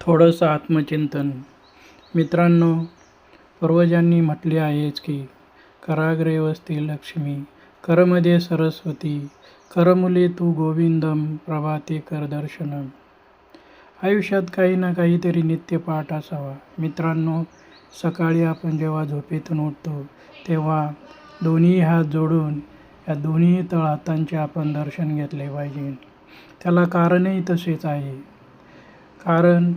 थोडंसं आत्मचिंतन. मित्रांनो, पूर्वजांनी म्हटले आहेच की कराग्रे वसते लक्ष्मी, करमध्ये सरस्वती, करमुले तू गोविंदम, प्रभाते कर दर्शनम. आयुष्यात काही ना काहीतरी नित्यपाठ असावा. मित्रांनो, सकाळी आपण जेव्हा झोपेतून उठतो तेव्हा दोन्ही हात जोडून या दोन्ही तळहातांचे आपण दर्शन घेतले पाहिजे. त्याला कारणही तसेच आहे. कारण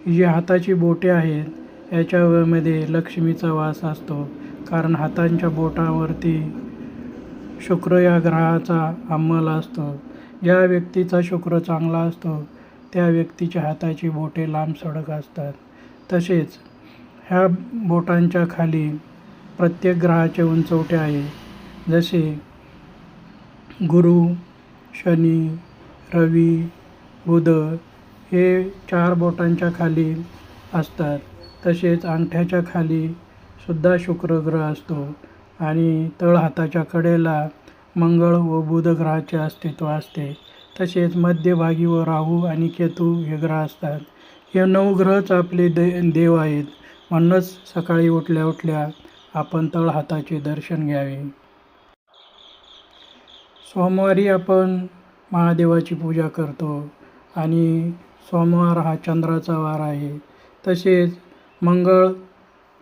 जी हाताची बोटे आहेत याच्यामध्ये लक्ष्मीचा वास असतो. कारण हातांच्या बोटावरती शुक्र या ग्रहाचा अंमल असतो. ज्या व्यक्तीचा शुक्र चांगला असतो त्या व्यक्तीच्या हाताची बोटे लांबसडक असतात. तसेच ह्या बोटांच्या खाली प्रत्येक ग्रहाचे उंचवटे आहे. जसे गुरु, शनी, रवी, बुध हे 4 बोटांच्या खाली असतात. तसेच अंगठ्याच्या खाली सुद्धा शुक्र ग्रह असतो आणि तळहाताच्या कडेला मंगळ व बुध ग्रहाचे अस्तित्व असते. तसेच मध्यभागी व राहू आणि केतू हे ग्रह असतात. हे 9 ग्रहच आपले देव आहेत. म्हणूनच सकाळी उठल्या उठल्या आपण तळहाताचे दर्शन घ्यावे. सोमवारी आपण महादेवाची पूजा करतो आणि सोमवार हा चंद्राचा वार आहे. तसेच मंगळ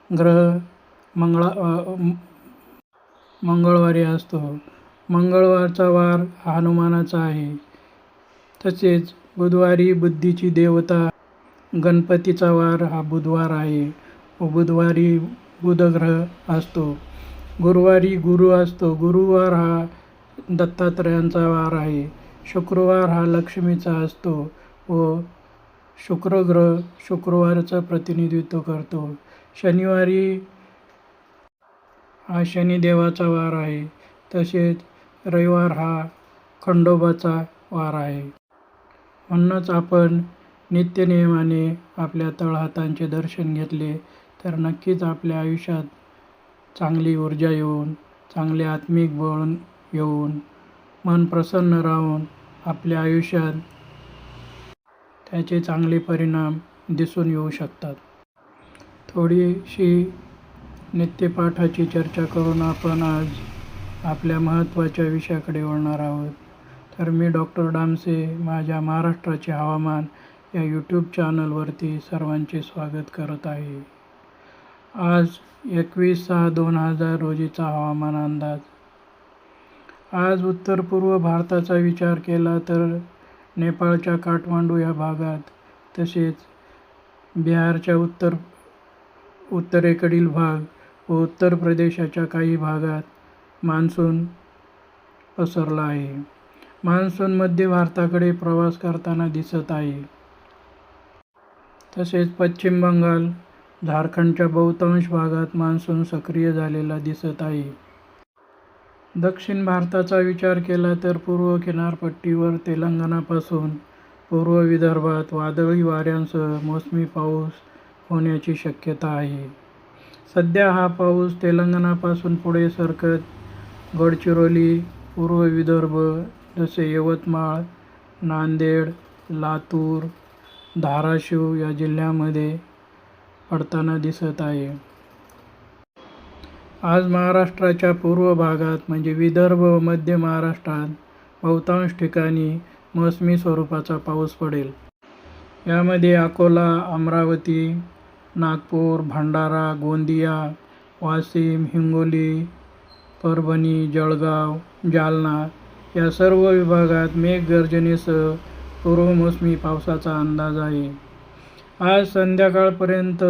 ग्रह मंगळवारी असतो. मंगळवारचा वार हा हनुमानाचा आहे. तसेच बुधवारी बुद्धीची देवता गणपतीचा वार हा बुधवार आहे व बुधवारी बुध ग्रह असतो. गुरुवारी गुरु असतो. गुरुवार हा दत्तात्रयांचा वार आहे. शुक्रवार हा लक्ष्मीचा असतो व शुक्र ग्रह शुक्रवारचं प्रतिनिधित्व करतो. शनिवारी हा शनिदेवाचा वार आहे. तसेच रविवार हा खंडोबाचा वार आहे. म्हणूनच आपण नित्यनियमाने आपल्या तळहातांचे दर्शन घेतले तर नक्कीच आपल्या आयुष्यात चांगली ऊर्जा येऊन, चांगले आत्मिक बळ येऊन, मन प्रसन्न राहून आपल्या आयुष्यात त्याचे चांगले परिणाम दिसून येऊ शकतात. थोडीशी नित्यपाठाची चर्चा करून आपण आज आपल्या महत्त्वाच्या विषयाकडे वळणार आहोत. तर मी डॉक्टर डामसे माझ्या महाराष्ट्राचे हवामान या यूट्यूब चॅनलवरती सर्वांचे स्वागत करत आहे. आज 21/6/2000 रोजीचा हवामान अंदाज. आज उत्तर पूर्व भारताचा विचार केला तर नेपाळच्या काठमांडू या भागात, तसेच बिहारच्या उत्तरेकडील भाग व उत्तर प्रदेशाच्या काही भागात मान्सून पसरला आहे. मान्सून मध्य भारताकडे प्रवास करताना दिसत आहे. तसेच पश्चिम बंगाल, झारखंडच्या बहुतांश भागात मान्सून सक्रिय झालेला दिसत आहे. दक्षिण भारताचा विचार केला तर पूर्व किनारपट्टीवर तेलंगणापासून पूर्व विदर्भात वादळी वाऱ्यांसह मोसमी पाऊस होण्याची शक्यता आहे. सध्या हा पाऊस तेलंगणापासून पुढे सरकत गडचिरोली, पूर्व विदर्भ जसे यवतमाळ, नांदेड, लातूर, धाराशिव या जिल्ह्यांमध्ये पडताना दिसत आहे. आज महाराष्ट्राच्या पूर्व भागात म्हणजे विदर्भ व मध्य महाराष्ट्रात बहुतांश ठिकाणी मोसमी स्वरूपाचा पाऊस पडेल. यामध्ये अकोला, अमरावती, नागपूर, भंडारा, गोंदिया, वाशिम, हिंगोली, परभणी, जळगाव, जालना या सर्व विभागात मेघगर्जनेसह पूर्वमोसमी पावसाचा अंदाज आहे. आज संध्याकाळपर्यंत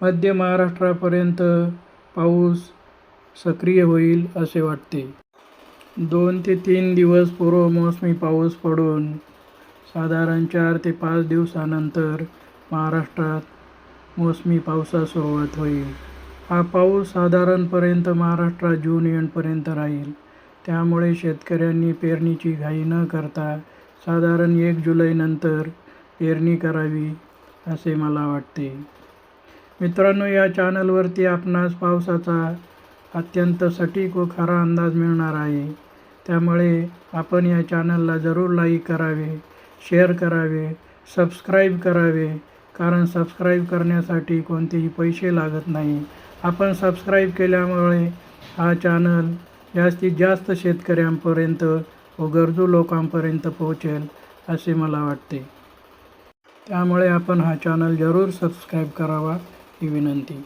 मध्य महाराष्ट्रापर्यंत पाऊस सक्रिय होईल असे वाटते. 2 ते 3 दिवस पूर्वमोसमी पाऊस पडून साधारण 4 ते 5 दिवसानंतर महाराष्ट्रात मोसमी पावसास सुरुवात होईल. हा पाऊस साधारणपर्यंत महाराष्ट्रात जून एंडपर्यंत राहील. त्यामुळे शेतकऱ्यांनी पेरणीची घाई न करता साधारण 1 जुलैनंतर पेरणी करावी असे मला वाटते. मित्रांनो, या चॅनलवरती आपणास पावसाचा अत्यंत सटीक व खरा अंदाज मिळणार आहे. त्यामुळे आपण या चॅनलला जरूर लाईक करावे, शेअर करावे, सबस्क्राईब करावे, कारण सबस्क्राईब करण्यासाठी कोणतेही पैसे लागत नाही. आपण सबस्क्राईब केल्यामुळे हा चॅनल जास्तीत जास्त शेतकऱ्यांपर्यंत व गरजू लोकांपर्यंत पोहोचेल असे मला वाटते. त्यामुळे आपण हा चॅनल जरूर सबस्क्राईब करावा ही विनंती.